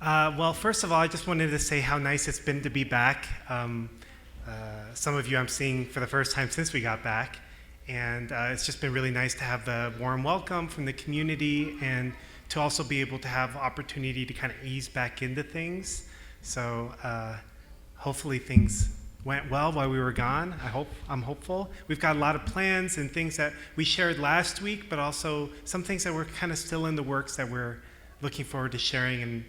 Well, first of all, I just wanted to say how nice it's been to be back. Some of you I'm seeing for the first time since we got back, and it's just been really nice to have the warm welcome from the community and to also be able to have opportunity to kind of ease back into things. So hopefully things went well while we were gone. I'm hopeful. We've got a lot of plans and things that we shared last week, but also some things that we're kind of still in the works that we're looking forward to sharing and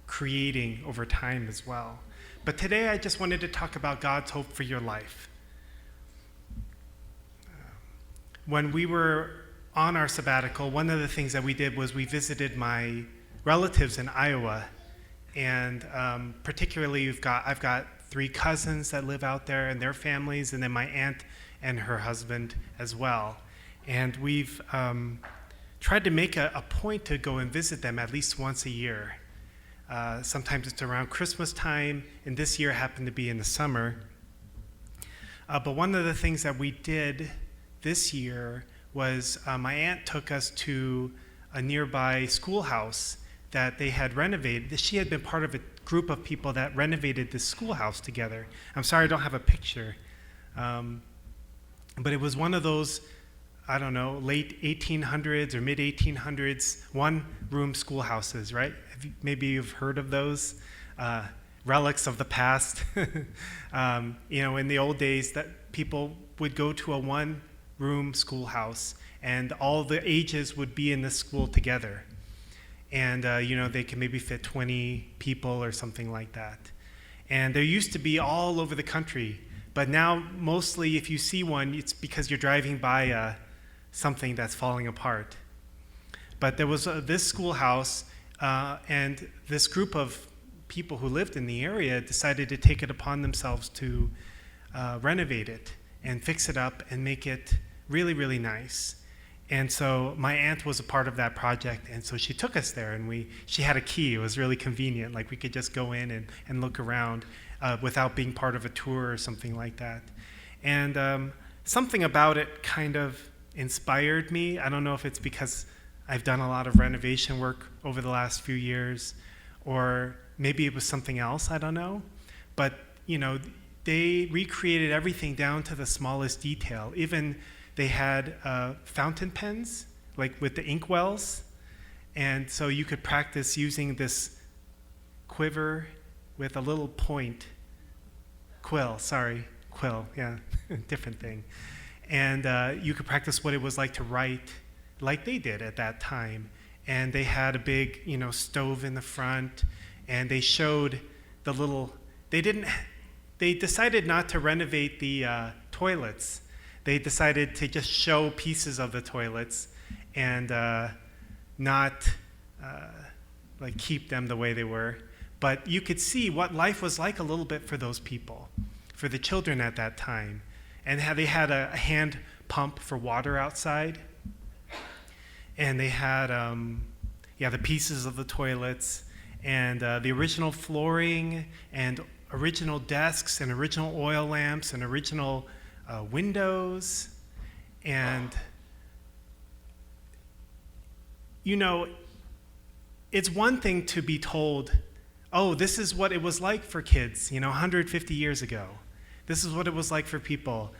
creating over time as well. But today I just wanted to talk about God's hope for your life. When we were on our sabbatical, one of the things that we did was we visited my relatives in Iowa. And particularly I've got 3 cousins that live out there and their families, and then my aunt and her husband as well. And we've tried to make a point to go and visit them at least once a year. Sometimes it's around Christmas time, and this year happened to be in the summer. But one of the things that we did this year was my aunt took us to a nearby schoolhouse that they had renovated. She had been part of a group of people that renovated this schoolhouse together. I'm sorry I don't have a picture. But it was one of those, I don't know, late 1800s or mid 1800s, one-room schoolhouses, right? Maybe you've heard of those relics of the past. In the old days, that people would go to a one-room schoolhouse, and all the ages would be in the school together. And they can maybe fit 20 people or something like that. And there used to be all over the country, but now mostly if you see one, it's because you're driving by something that's falling apart. But there was this schoolhouse, and this group of people who lived in the area decided to take it upon themselves to renovate it and fix it up and make it really, really nice. And so my aunt was a part of that project, and so she took us there, and she had a key. It was really convenient. Like, we could just go in and look around without being part of a tour or something like that. And something about it kind of inspired me. I don't know if it's because I've done a lot of renovation work over the last few years, or maybe it was something else, I don't know. But, they recreated everything down to the smallest detail. Even they had fountain pens, like with the ink wells. And so you could practice using this quiver with a little point. Quill, yeah, different thing. And you could practice what it was like to write like they did at that time. And they had a big, stove in the front, and they showed the little, they decided not to renovate the toilets. They decided to just show pieces of the toilets and not keep them the way they were. But you could see what life was like a little bit for those people, for the children at that time. And how they had a hand pump for water outside. And they had, the pieces of the toilets and the original flooring and original desks and original oil lamps and original windows. And, it's one thing to be told, oh, this is what it was like for kids, 150 years ago. This is what it was like for people.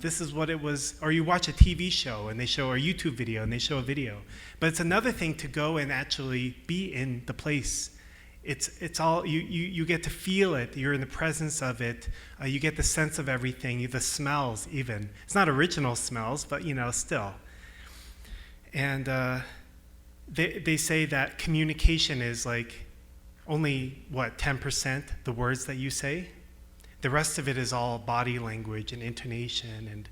This is what it was, or you watch a TV show and they show, or a YouTube video and they show a video. But it's another thing to go and actually be in the place. It's all, you get to feel it. You're in the presence of it. You get the sense of everything, the smells even. It's not original smells, but still. And they say that communication is only, 10% the words that you say? The rest of it is all body language and intonation and,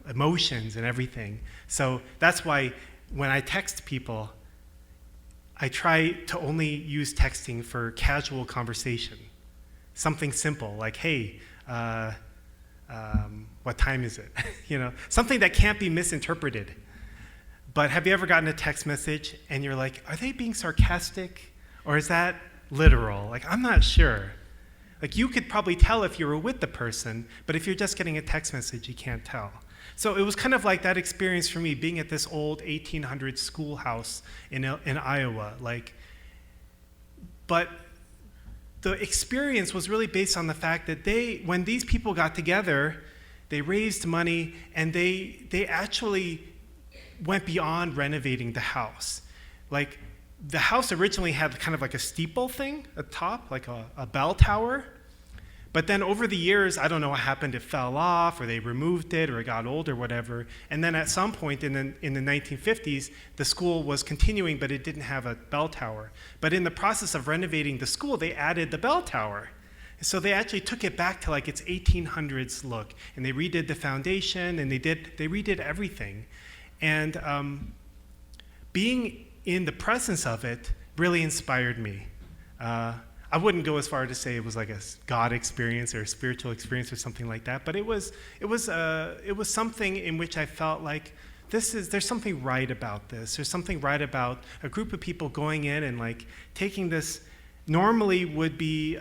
emotions and everything. So that's why when I text people, I try to only use texting for casual conversation. Something simple, like, hey, what time is it? Something that can't be misinterpreted. But have you ever gotten a text message and you're like, are they being sarcastic? Or is that literal? I'm not sure. You could probably tell if you were with the person, but if you're just getting a text message, you can't tell. So it was kind of like that experience for me, being at this old 1800s schoolhouse in Iowa. but the experience was really based on the fact that when these people got together, they raised money, and they actually went beyond renovating the house. Like, the house originally had kind of like a steeple thing at top, like a bell tower. But then over the years, I don't know what happened, it fell off, or they removed it, or it got old, or whatever. And then at some point in the 1950s, the school was continuing, but it didn't have a bell tower. But in the process of renovating the school, they added the bell tower. So they actually took it back to like its 1800s look, and they redid the foundation, and they redid everything. And being in the presence of it really inspired me. I wouldn't go as far to say it was like a God experience or a spiritual experience or something like that, but it was something in which I felt like there's something right about this. There's something right about a group of people going in and like taking this normally would be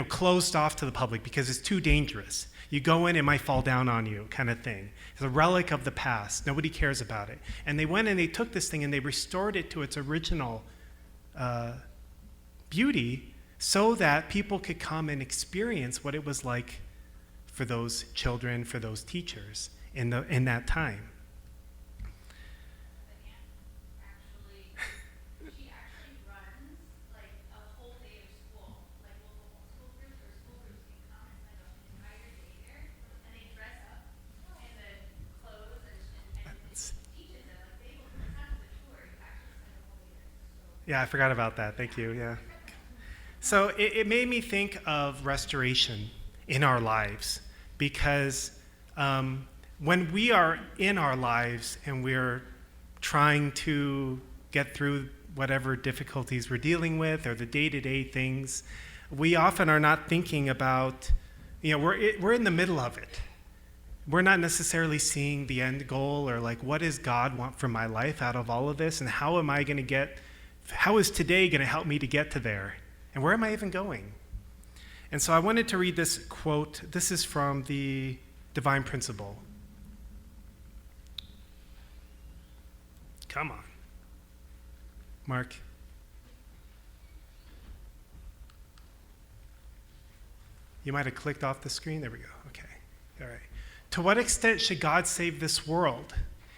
closed off to the public because it's too dangerous. You go in, it might fall down on you, kind of thing. It's a relic of the past. Nobody cares about it. And they went and they took this thing and they restored it to its original beauty so that people could come and experience what it was like for those children, for those teachers in that time. She actually runs like a whole day of school, like local school groups or school groups can come and spend an entire day there, and they dress up in the clothes and teaches them. Like it's not just a tour; you actually spend a whole day there. Yeah, I forgot about that. Thank you. Yeah. So it made me think of restoration in our lives, because when we are in our lives and we're trying to get through whatever difficulties we're dealing with or the day-to-day things, we often are not thinking about, we're in the middle of it. We're not necessarily seeing the end goal or like, what does God want from my life out of all of this, and how is today going to help me to get to there? And where am I even going? And so I wanted to read this quote. This is from the Divine Principle. Come on. Mark. You might have clicked off the screen. There we go. Okay. All right. To what extent should God save this world?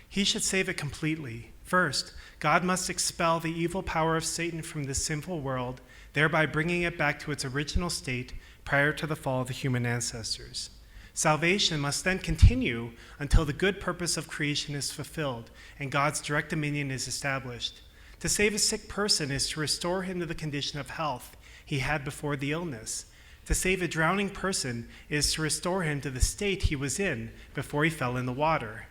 He should save it completely. First, God must expel the evil power of Satan from this sinful world, thereby bringing it back to its original state prior to the fall of the human ancestors. Salvation must then continue until the good purpose of creation is fulfilled and God's direct dominion is established. To save a sick person is to restore him to the condition of health he had before the illness. To save a drowning person is to restore him to the state he was in before he fell in the water.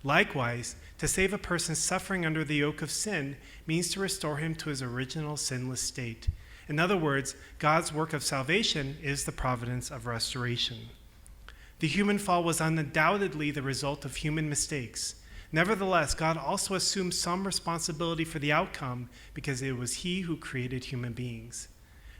Likewise, to save a person suffering under the yoke of sin means to restore him to his original sinless state. In other words, God's work of salvation is the providence of restoration. The human fall was undoubtedly the result of human mistakes. Nevertheless, God also assumed some responsibility for the outcome because it was He who created human beings.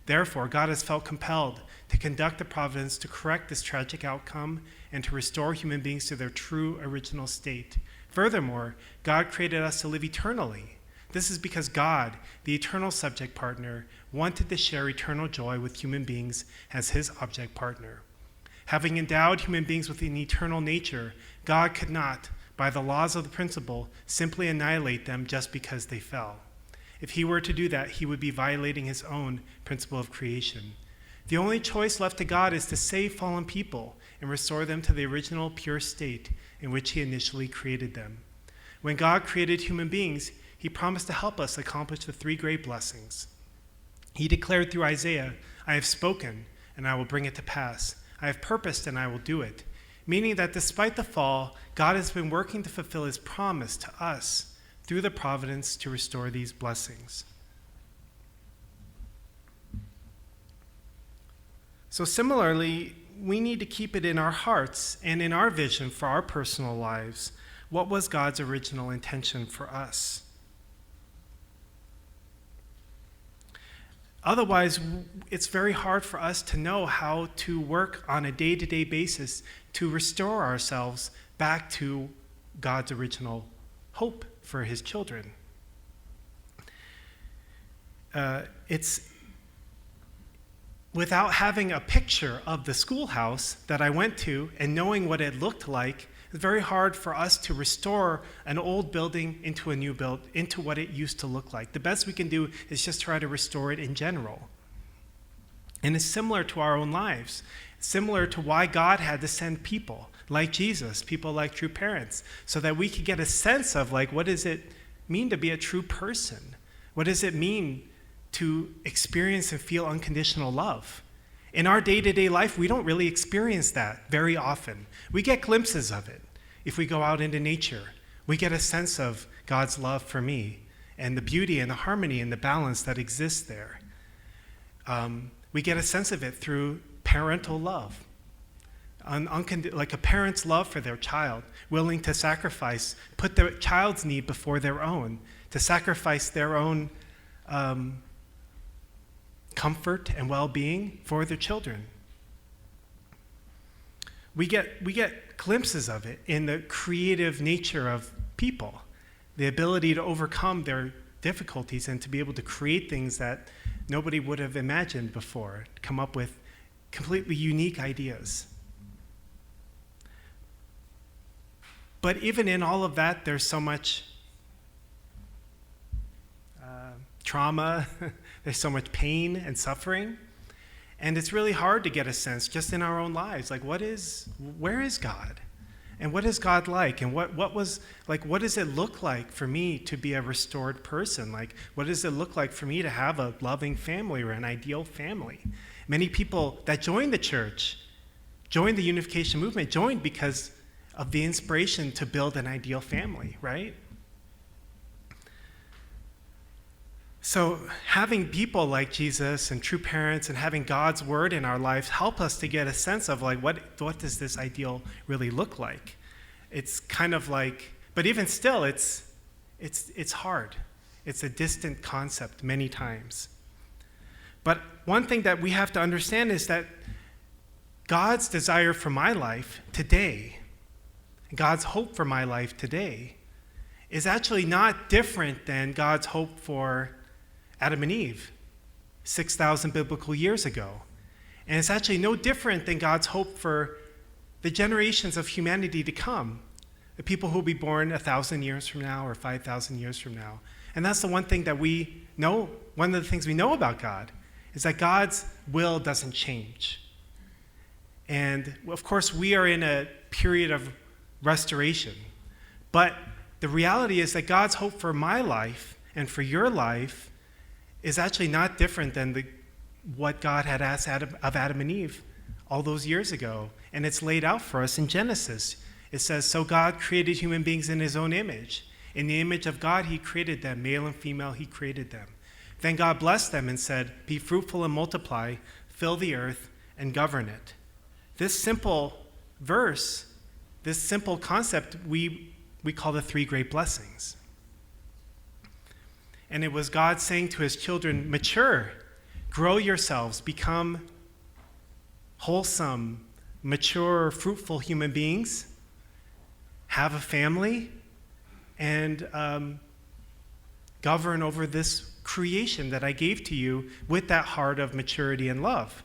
Therefore, God has felt compelled to conduct the providence to correct this tragic outcome and to restore human beings to their true original state. Furthermore, God created us to live eternally. This is because God, the eternal subject partner, wanted to share eternal joy with human beings as his object partner. Having endowed human beings with an eternal nature, God could not, by the laws of the principle, simply annihilate them just because they fell. If he were to do that, he would be violating his own principle of creation. The only choice left to God is to save fallen people and restore them to the original pure state in which he initially created them. When God created human beings, he promised to help us accomplish the three great blessings. He declared through Isaiah, "I have spoken, and I will bring it to pass. I have purposed, and I will do it." Meaning that despite the fall, God has been working to fulfill his promise to us through the providence to restore these blessings. So similarly, we need to keep it in our hearts and in our vision for our personal lives. What was God's original intention for us? Otherwise, it's very hard for us to know how to work on a day-to-day basis to restore ourselves back to God's original hope for his children. it's without having a picture of the schoolhouse that I went to and knowing what it looked like, it's very hard for us to restore an old building into a new build, into what it used to look like. The best we can do is just try to restore it in general. And it's similar to our own lives, similar to why God had to send people like Jesus, people like true parents, so that we could get a sense of like, what does it mean to be a true person? What does it mean to experience and feel unconditional love? In our day-to-day life, we don't really experience that very often. We get glimpses of it. If we go out into nature, we get a sense of God's love for me and the beauty and the harmony and the balance that exists there. We get a sense of it through parental love, like a parent's love for their child, willing to sacrifice, put their child's need before their own, to sacrifice their own comfort and well-being for their children. We get glimpses of it in the creative nature of people, the ability to overcome their difficulties and to be able to create things that nobody would have imagined before, come up with completely unique ideas. But even in all of that, there's so much trauma, there's so much pain and suffering, and it's really hard to get a sense just in our own lives, like where is God? And what is God like? And what does it look like for me to be a restored person? Like, what does it look like for me to have a loving family or an ideal family? Many people that joined the church, joined the unification movement, joined because of the inspiration to build an ideal family, right? So having people like Jesus and true parents and having God's word in our lives help us to get a sense of like what does this ideal really look like? It's kind of like, but even still, it's hard. It's a distant concept many times. But one thing that we have to understand is that God's desire for my life today, God's hope for my life today, is actually not different than God's hope for Adam and Eve 6,000 biblical years ago. And it's actually no different than God's hope for the generations of humanity to come, the people who will be born 1,000 years from now or 5,000 years from now. And that's the one thing that we know, one of the things we know about God, is that God's will doesn't change. And of course, we are in a period of restoration. But the reality is that God's hope for my life and for your life is actually not different than what God had asked of Adam and Eve all those years ago. And it's laid out for us in Genesis. It says, so God created human beings in his own image. In the image of God, he created them. Male and female, he created them. Then God blessed them and said, be fruitful and multiply, fill the earth, and govern it. This simple verse, this simple concept, we call the three great blessings. And it was God saying to his children, mature, grow yourselves, become wholesome, mature, fruitful human beings, have a family, and govern over this creation that I gave to you with that heart of maturity and love.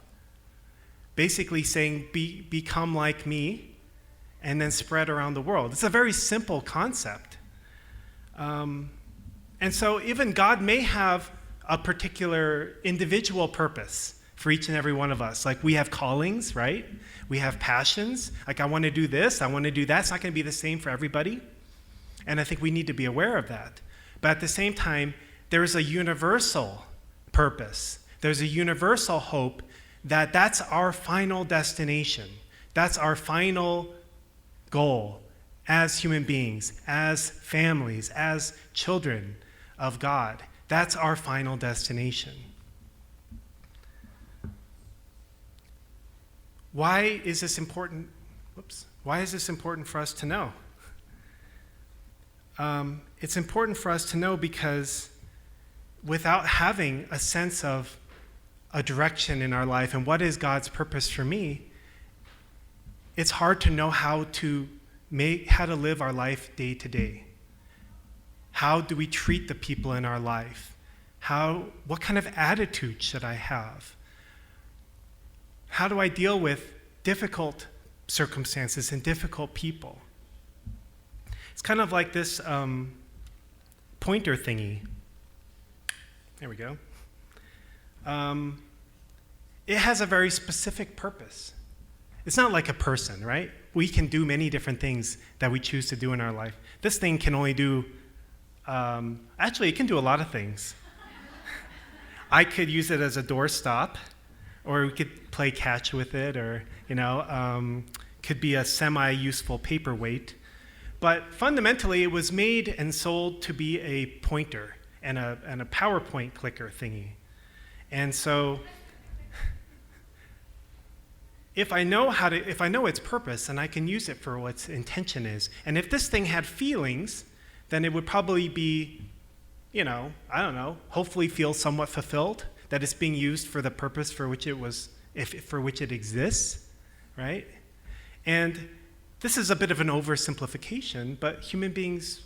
Basically saying, become like me, and then spread around the world. It's a very simple concept. And so even God may have a particular individual purpose for each and every one of us. Like we have callings, right? We have passions. Like I want to do this, I want to do that. It's not going to be the same for everybody. And I think we need to be aware of that. But at the same time, there is a universal purpose. There's a universal hope that that's our final destination. That's our final goal as human beings, as families, as children of God. That's our final destination. Why is this important? Why is this important for us to know? It's important for us to know because without having a sense of a direction in our life and what is God's purpose for me, it's hard to know how to live our life day to day. How do we treat the people in our life? What kind of attitude should I have? How do I deal with difficult circumstances and difficult people? It's kind of like this pointer thingy. There we go. It has a very specific purpose. It's not like a person, right? We can do many different things that we choose to do in our life. This thing can only do, actually, it can do a lot of things. I could use it as a doorstop, or we could play catch with it, or, could be a semi-useful paperweight. But fundamentally, it was made and sold to be a pointer and a PowerPoint clicker thingy. And so, if I know its purpose, and I can use it for what its intention is, and if this thing had feelings, then it would probably be, hopefully feel somewhat fulfilled that it's being used for the purpose for which it exists, right? And this is a bit of an oversimplification, but human beings,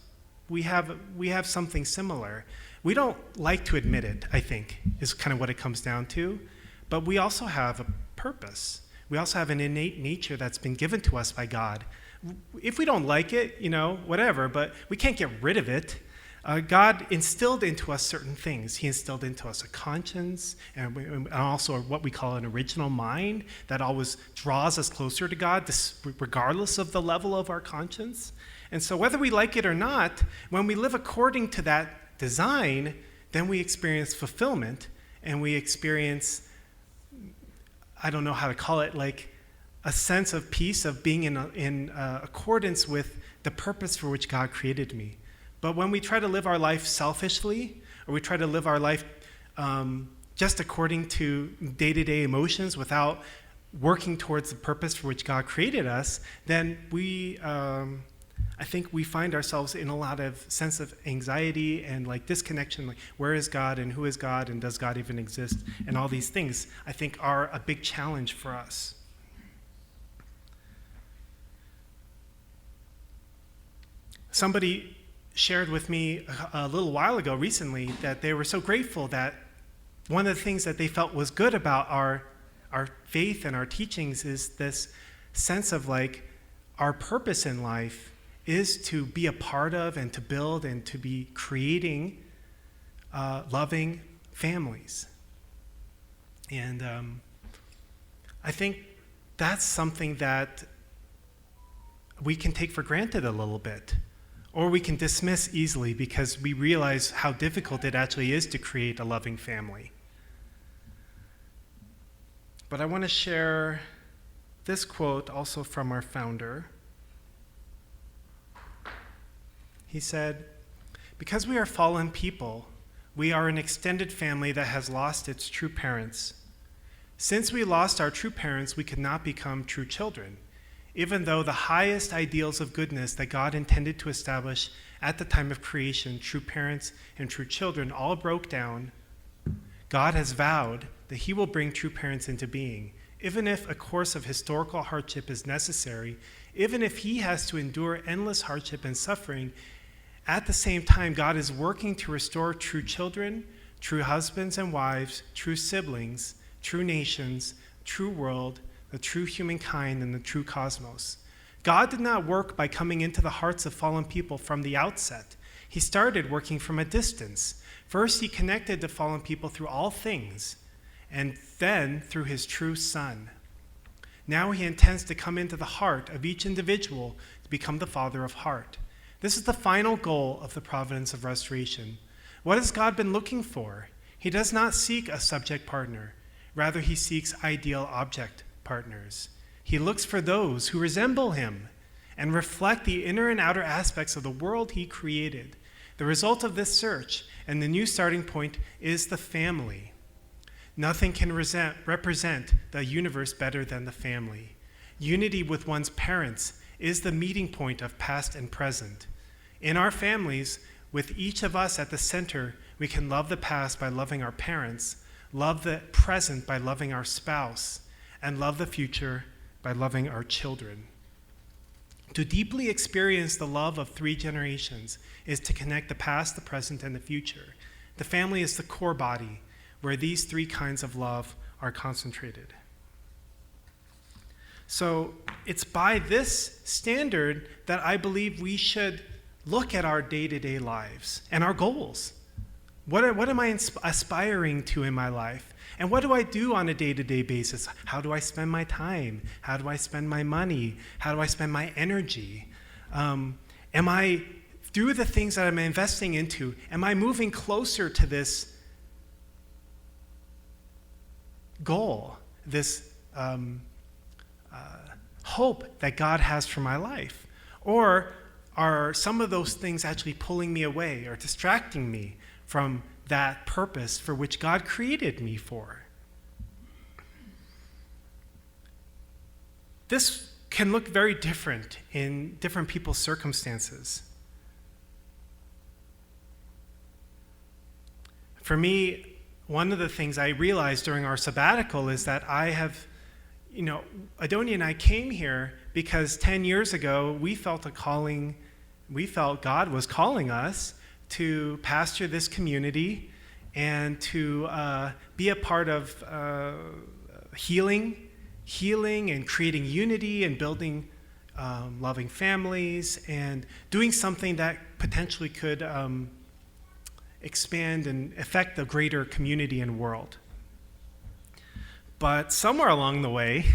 we have something similar. We don't like to admit it, I think, is kind of what it comes down to, but we also have a purpose. We also have an innate nature that's been given to us by God. If we don't like it, whatever, but we can't get rid of it. God instilled into us certain things. He instilled into us a conscience and also what we call an original mind that always draws us closer to God, regardless of the level of our conscience. And so whether we like it or not, when we live according to that design, then we experience fulfillment and we experience, I don't know how to call it, like a sense of peace of being in accordance with the purpose for which God created me. But when we try to live our life selfishly, or we try to live our life just according to day-to-day emotions without working towards the purpose for which God created us, then I think we find ourselves in a lot of sense of anxiety and like disconnection, like where is God and who is God and does God even exist? And all these things, I think, are a big challenge for us. Somebody shared with me a little while ago recently that they were so grateful that one of the things that they felt was good about our faith and our teachings is this sense of like our purpose in life is to be a part of and to build and to be creating loving families. And I think that's something that we can take for granted a little bit, or we can dismiss easily because we realize how difficult it actually is to create a loving family. But I want to share this quote also from our founder. He said, "Because we are fallen people, we are an extended family that has lost its true parents. Since we lost our true parents, we could not become true children. Even though the highest ideals of goodness that God intended to establish at the time of creation, true parents and true children, all broke down, God has vowed that he will bring true parents into being, even if a course of historical hardship is necessary, even if he has to endure endless hardship and suffering. At the same time, God is working to restore true children, true husbands and wives, true siblings, true nations, true world, the true humankind, and the true cosmos. God did not work by coming into the hearts of fallen people from the outset. He started working from a distance. First, he connected to fallen people through all things, and then through his true Son. Now he intends to come into the heart of each individual to become the Father of heart. This is the final goal of the providence of restoration. What has God been looking for? He does not seek a subject partner. Rather, he seeks ideal object partners. He looks for those who resemble him and reflect the inner and outer aspects of the world he created. The result of this search and the new starting point is the family. Nothing can represent the universe better than the family. Unity with one's parents is the meeting point of past and present. In our families, with each of us at the center, we can love the past by loving our parents, love the present by loving our spouse, and love the future by loving our children. To deeply experience the love of 3 generations is to connect the past, the present, and the future. The family is the core body where these three kinds of love are concentrated. So it's by this standard that I believe we should look at our day-to-day lives and our goals. What am I aspiring to in my life? And what do I do on a day-to-day basis? How do I spend my time? How do I spend my money? How do I spend my energy? Am I, through the things that I'm investing into, am I moving closer to this goal, this hope that God has for my life? Or are some of those things actually pulling me away or distracting me from that purpose for which God created me for? This can look very different in different people's circumstances. For me, one of the things I realized during our sabbatical is that Adonia and I came here because 10 years ago we felt God was calling us to pastor this community and to be a part of healing and creating unity and building loving families and doing something that potentially could expand and affect the greater community and world. But somewhere along the way,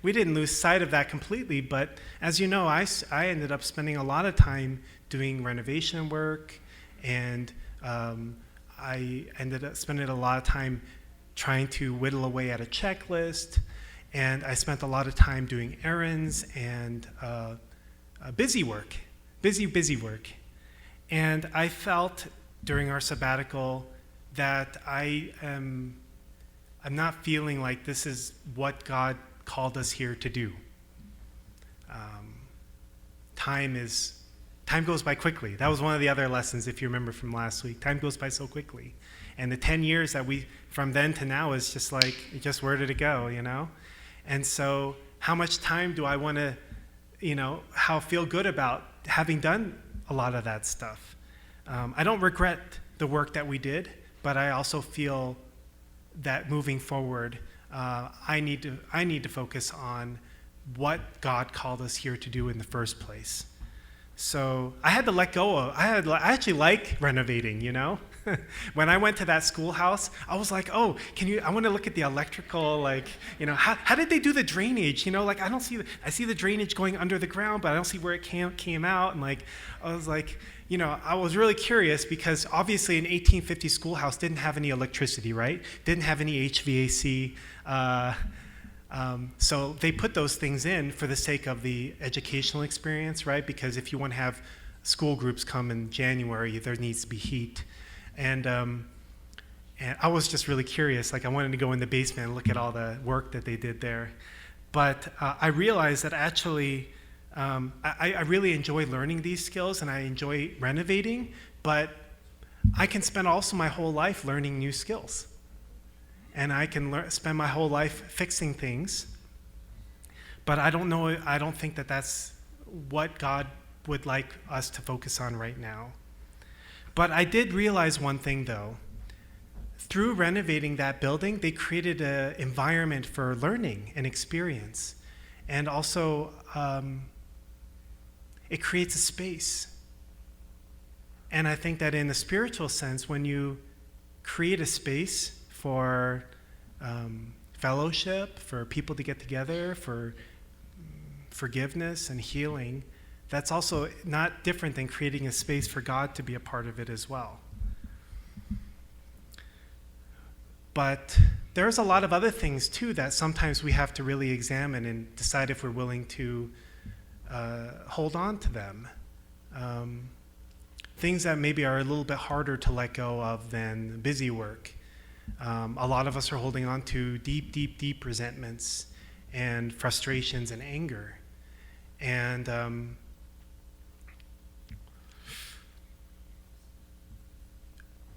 we didn't lose sight of that completely, but as you know, I ended up spending a lot of time doing renovation work, and I ended up spending a lot of time trying to whittle away at a checklist, and I spent a lot of time doing errands and busy work. And I felt during our sabbatical that I'm not feeling like this is what God called us here to do. Time goes by quickly. That was one of the other lessons, if you remember from last week. Time goes by so quickly. And the 10 years that from then to now is just like, where did it go, And so how much time do I want to, feel good about having done a lot of that stuff? I don't regret the work that we did, but I also feel that moving forward, I need to focus on what God called us here to do in the first place. So I had to let go of. I actually like renovating. When I went to that schoolhouse, I was like, oh, I want to look at the electrical, how did they do the drainage? I don't see. I see the drainage going under the ground, but I don't see where it came out. And I was like, I was really curious because obviously an 1850 schoolhouse didn't have any electricity, right? Didn't have any HVAC. So they put those things in for the sake of the educational experience, right? Because if you want to have school groups come in January, there needs to be heat. And I was just really curious. I wanted to go in the basement and look at all the work that they did there. But I realized that actually I really enjoy learning these skills and I enjoy renovating, but I can spend also my whole life learning new skills. And I can spend my whole life fixing things, but I don't think that that's what God would like us to focus on right now. But I did realize one thing though. Through renovating that building, they created an environment for learning and experience. And also, it creates a space. And I think that in a spiritual sense, when you create a space for fellowship, for people to get together, for forgiveness and healing, that's also not different than creating a space for God to be a part of it as well. But there's a lot of other things too that sometimes we have to really examine and decide if we're willing to hold on to them. Things that maybe are a little bit harder to let go of than busy work. A lot of us are holding on to deep resentments and frustrations and anger. And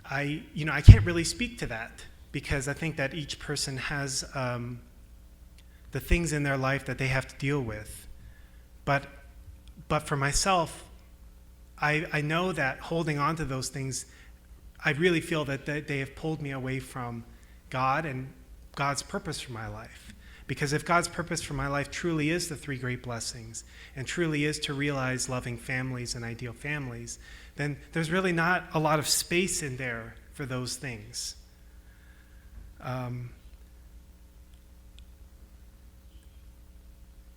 I can't really speak to that because I think that each person has the things in their life that they have to deal with. But for myself, I know that holding on to those things I really feel that they have pulled me away from God and God's purpose for my life. Because if God's purpose for my life truly is the three great blessings and truly is to realize loving families and ideal families, then there's really not a lot of space in there for those things.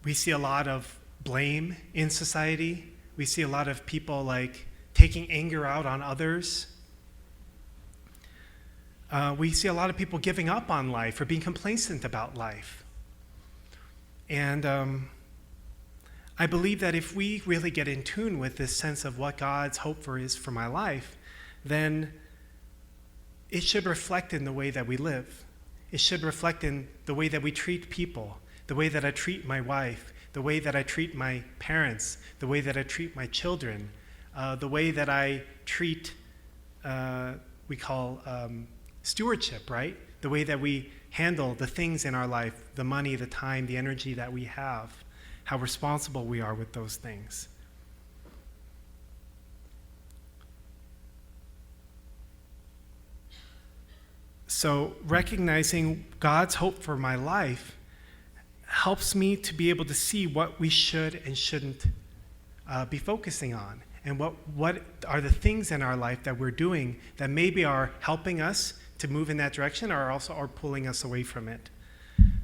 We see a lot of blame in society. We see a lot of people like taking anger out on others. We see a lot of people giving up on life or being complacent about life. And I believe that if we really get in tune with this sense of what God's hope for is for my life, then it should reflect in the way that we live. It should reflect in the way that we treat people, the way that I treat my wife, the way that I treat my parents, the way that I treat my children, the way that I treat, we call stewardship, right? The way that we handle the things in our life, the money, the time, the energy that we have, how responsible we are with those things. So recognizing God's hope for my life helps me to be able to see what we should and shouldn't be focusing on, and what are the things in our life that we're doing that maybe are helping us to move in that direction or also are pulling us away from it.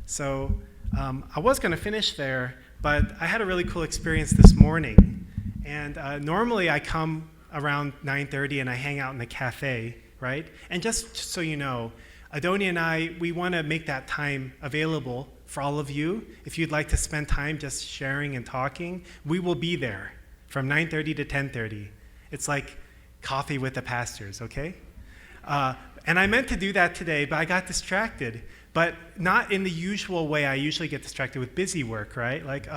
So I was going to finish there, but I had a really cool experience this morning. And normally I come around 9:30 and I hang out in the cafe, right? And just so you know, Adonia and I, we want to make that time available for all of you. If you'd like to spend time just sharing and talking, we will be there from 9:30 to 10:30. It's like coffee with the pastors, okay? And I meant to do that today, but I got distracted. But not in the usual way I usually get distracted with busy work, right? Like,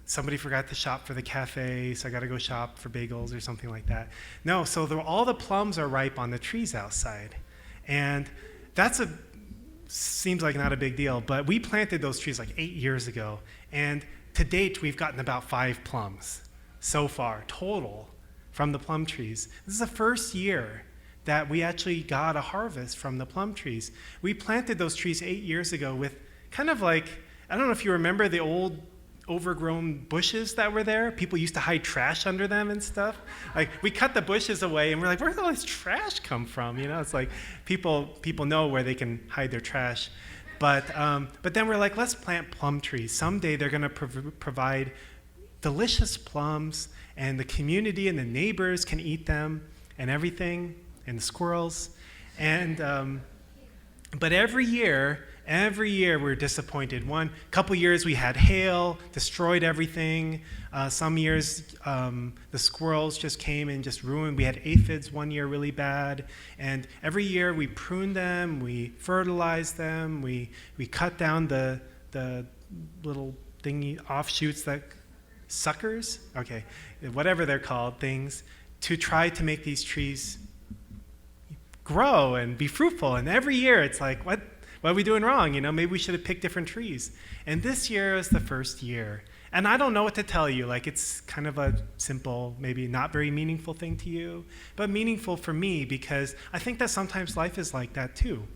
somebody forgot to shop for the cafe, so I got to go shop for bagels or something like that. No, so all the plums are ripe on the trees outside. And seems like not a big deal, but we planted those trees like 8 years ago. And to date, we've gotten about 5 plums so far, total, from the plum trees. This is the first year that we actually got a harvest from the plum trees. We planted those trees 8 years ago with kind of like, I don't know if you remember the old overgrown bushes that were there. People used to hide trash under them and stuff. Like, we cut the bushes away and we're like, where did all this trash come from? It's like people know where they can hide their trash. But then we're like, let's plant plum trees. Someday they're going to provide delicious plums, and the community and the neighbors can eat them and everything, and the squirrels. And but every year we're disappointed. Couple years we had hail, destroyed everything. Some years the squirrels just came and just ruined. We had aphids one year really bad. And every year we pruned them, we fertilized them, we cut down the little thingy offshoots, that suckers, okay, whatever they're called, things, to try to make these trees grow and be fruitful. And every year it's like, what are we doing wrong? Maybe we should have picked different trees. And this year is the first year. And I don't know what to tell you. Like, it's kind of a simple, maybe not very meaningful thing to you, but meaningful for me, because I think that sometimes life is like that too.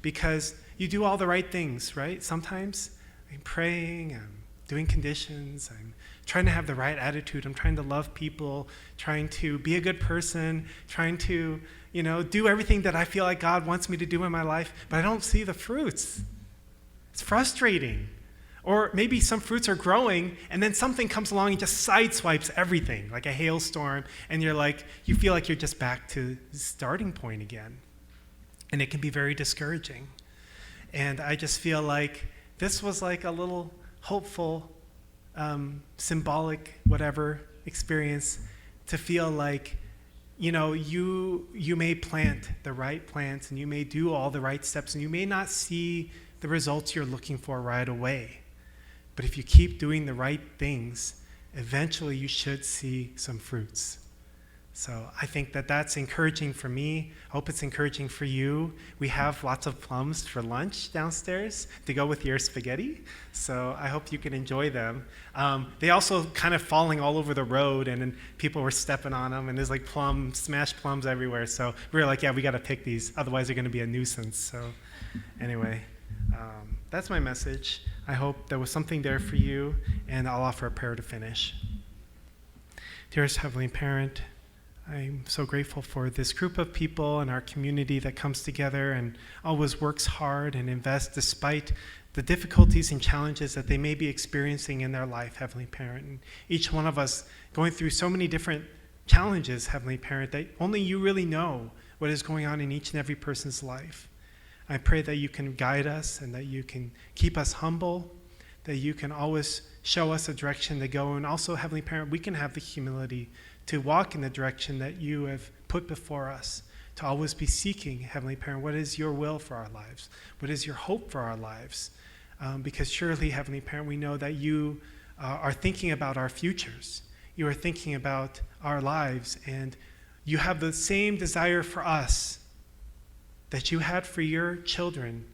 Because you do all the right things, right? Sometimes I'm praying, I'm doing conditions, I'm trying to have the right attitude, I'm trying to love people, trying to be a good person, trying to do everything that I feel like God wants me to do in my life, but I don't see the fruits. It's frustrating. Or maybe some fruits are growing, and then something comes along and just sideswipes everything, like a hailstorm, and you feel like you're just back to the starting point again. And it can be very discouraging. And I just feel like this was like a little hopeful, symbolic, whatever experience, to feel like you may plant the right plants and you may do all the right steps and you may not see the results you're looking for right away. But if you keep doing the right things, eventually you should see some fruits. So I think that that's encouraging for me. I hope it's encouraging for you. We have lots of plums for lunch downstairs to go with your spaghetti. So I hope you can enjoy them. They also kind of falling all over the road, and then people were stepping on them, and there's like smashed plums everywhere. So we were like, yeah, we got to pick these. Otherwise, they're going to be a nuisance. So anyway, that's my message. I hope there was something there for you, and I'll offer a prayer to finish. Dearest Heavenly Parent, I'm so grateful for this group of people and our community that comes together and always works hard and invests despite the difficulties and challenges that they may be experiencing in their life, Heavenly Parent. And each one of us going through so many different challenges, Heavenly Parent, that only you really know what is going on in each and every person's life. I pray that you can guide us and that you can keep us humble, that you can always show us a direction to go. And also, Heavenly Parent, we can have the humility to walk in the direction that you have put before us, to always be seeking, Heavenly Parent, what is your will for our lives? What is your hope for our lives? Because surely, Heavenly Parent, we know that you are thinking about our futures. You are thinking about our lives, and you have the same desire for us that you had for your children,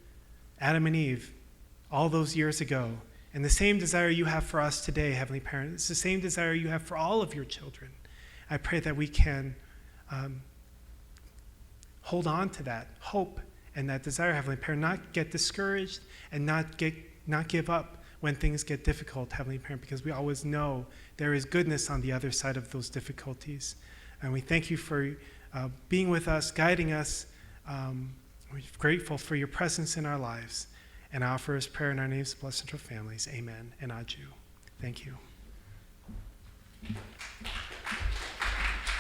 Adam and Eve, all those years ago. And the same desire you have for us today, Heavenly Parent, it's the same desire you have for all of your children. I pray that we can hold on to that hope and that desire, Heavenly Parent, not get discouraged and not give up when things get difficult, Heavenly Parent, because we always know there is goodness on the other side of those difficulties. And we thank you for being with us, guiding us. We're grateful for your presence in our lives. And I offer this prayer in our names, Blessed Central Families. Amen. And Aju. Thank you.